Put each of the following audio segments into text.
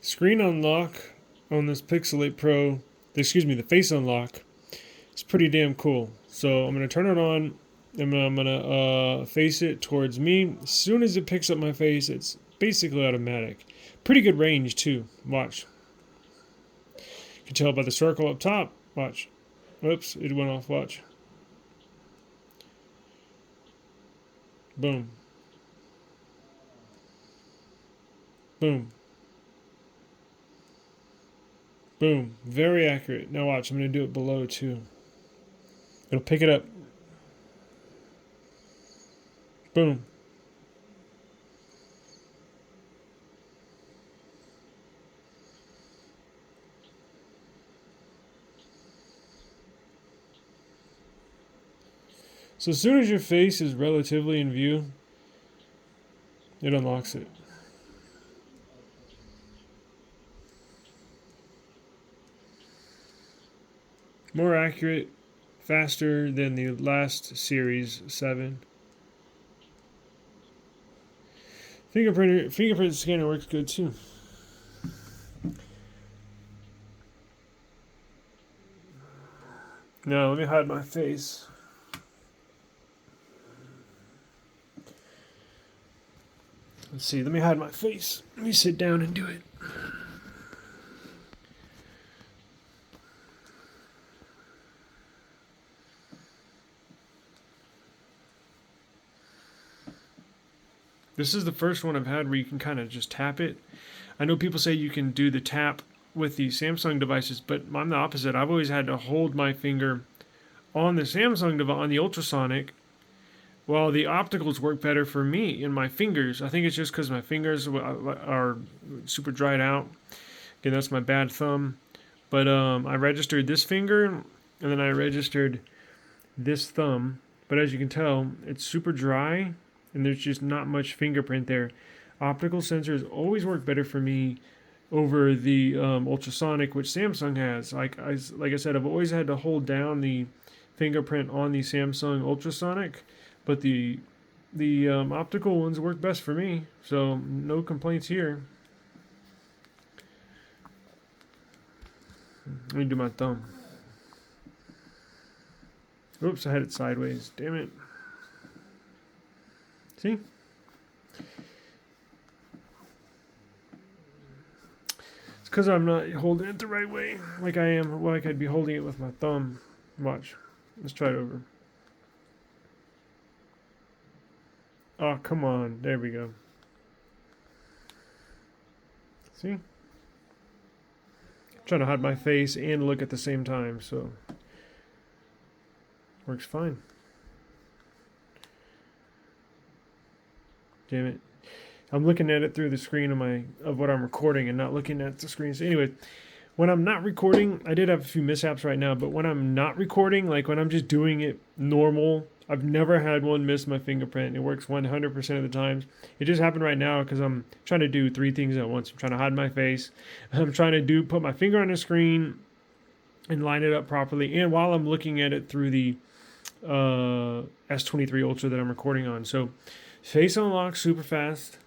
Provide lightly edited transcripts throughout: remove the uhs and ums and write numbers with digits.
Screen unlock on this Pixel 8 Pro, the face unlock, is pretty damn cool. So I'm going to turn it on, and I'm going to face it towards me. As soon as it picks up my face, it's basically automatic. Pretty good range too. Watch. You can tell by the circle up top. Watch. Whoops, it went off. Watch. Boom. Boom. Boom. Very accurate. Now watch, I'm going to do it below too. It'll pick it up. Boom. So as soon as your face is relatively in view, it unlocks it. More accurate, faster than the last Series 7. Fingerprint Scanner works good too. Now let me hide my face. Let's see, let me hide my face. Let me sit down and do it. This is the first one I've had where you can kind of just tap it. I know people say you can do the tap with the Samsung devices, but I'm the opposite. I've always had to hold my finger on the Samsung device, on the ultrasonic, while the opticals work better for me in my fingers. I think it's just because my fingers are super dried out. Again, that's my bad thumb. But I registered this finger, and then I registered this thumb. But as you can tell, it's super dry, and there's just not much fingerprint there. Optical sensors always work better for me over the ultrasonic, which Samsung has. Like I said, I've always had to hold down the fingerprint on the Samsung ultrasonic, but the optical ones work best for me, so no complaints here. Let me do my thumb. Oops, I had it sideways. Damn it. See? It's because I'm not holding it the right way, like I am, like I'd be holding it with my thumb. Watch. Let's try it over. Oh, come on. There we go. See? I'm trying to hide my face and look at the same time, so works fine. Damn it. I'm looking at it through the screen of what I'm recording and not looking at the screen. So anyway, when I'm not recording, I did have a few mishaps right now, but when I'm not recording, like when I'm just doing it normal, I've never had one miss my fingerprint. It works 100% of the times. It just happened right now because I'm trying to do 3 things at once. I'm trying to hide my face. I'm trying to put my finger on the screen and line it up properly. And while I'm looking at it through the S23 Ultra that I'm recording on. So face unlock super fast.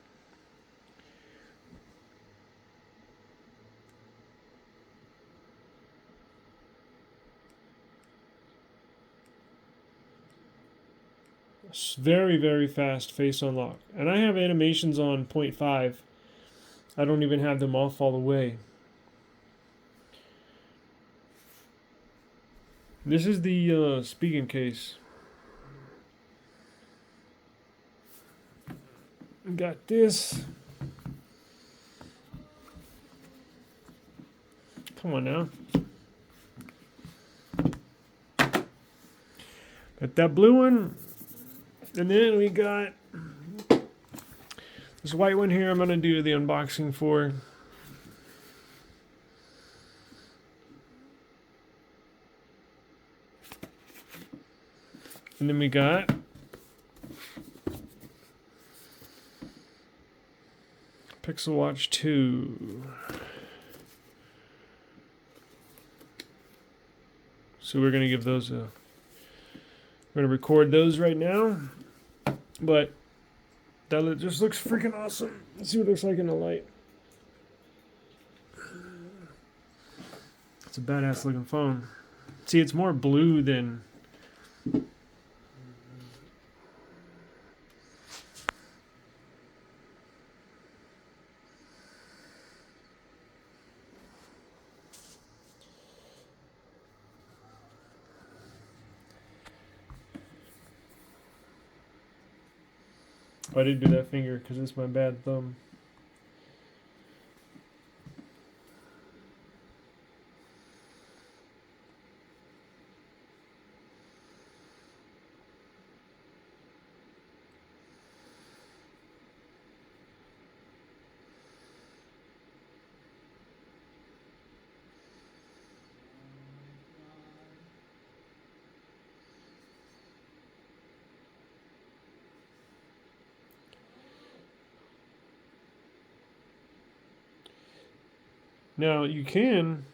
Very, very fast face unlock. And I have animations on 0.5. I don't even have them off all the way. This is the spigen case. Got this. Come on now. Got that blue one. And then we got this white one here I'm going to do the unboxing for. And then we got Pixel Watch 2. So we're going to give those a... We're going to record those right now. But that just looks freaking awesome. Let's see what it looks like in the light. It's a badass looking phone. See, it's more blue than... I didn't do that finger because it's my bad thumb. Now, you can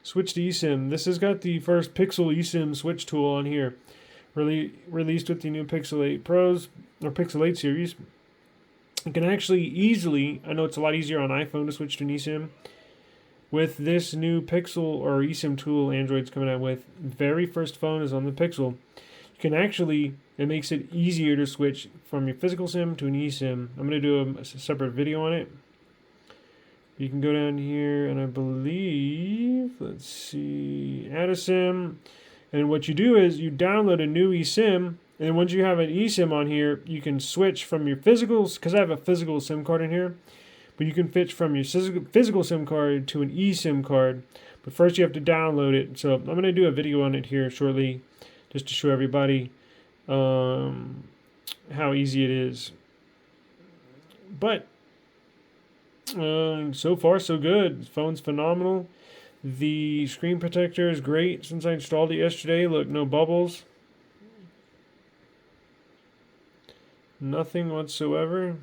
switch to eSIM. This has got the first Pixel eSIM switch tool on here. Released with the new Pixel 8 Pros, or Pixel 8 series. You can actually easily, I know it's a lot easier on iPhone to switch to an eSIM. With this new Pixel or eSIM tool Android's coming out with, very first phone is on the Pixel. You can actually, it makes it easier to switch from your physical SIM to an eSIM. I'm going to do a separate video on it. You can go down here and I believe, let's see, add a SIM. And what you do is you download a new eSIM. And then once you have an eSIM on here, you can switch from your physical, because I have a physical SIM card in here. But you can switch from your physical SIM card to an eSIM card. But first you have to download it. So I'm going to do a video on it here shortly, just to show everybody how easy it is. But so far so good. The phone's phenomenal. The screen protector is great. Since I installed it yesterday, look, no bubbles. Nothing whatsoever.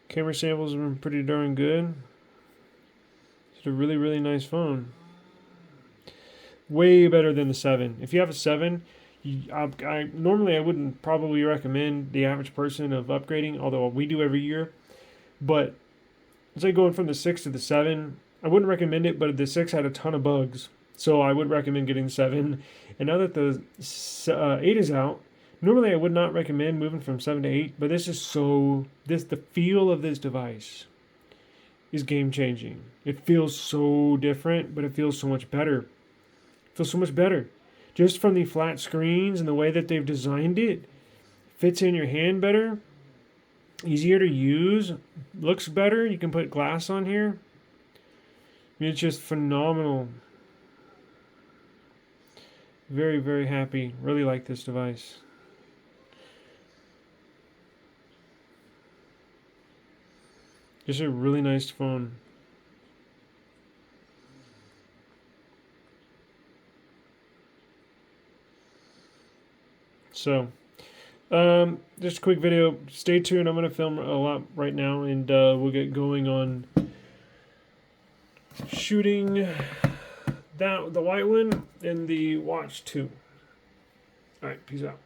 Camera samples have been pretty darn good. It's a really, really nice phone. Way better than the 7. If you have a 7, normally I wouldn't probably recommend the average person of upgrading, although we do every year. But it's like going from the 6 to the 7. I wouldn't recommend it, but the 6 had a ton of bugs. So I would recommend getting 7. And now that the 8 is out, normally I would not recommend moving from 7 to 8, but the feel of this device is game changing. It feels so different, but it feels so much better. It feels so much better. Just from the flat screens and the way that they've designed it, fits in your hand better, easier to use, looks better. You can put glass on here. I mean, it's just phenomenal. Very, very happy. Really like this device. Just a really nice phone. So, just a quick video. Stay tuned. I'm going to film a lot right now, and we'll get going on shooting the white one and the Watch 2. All right, peace out.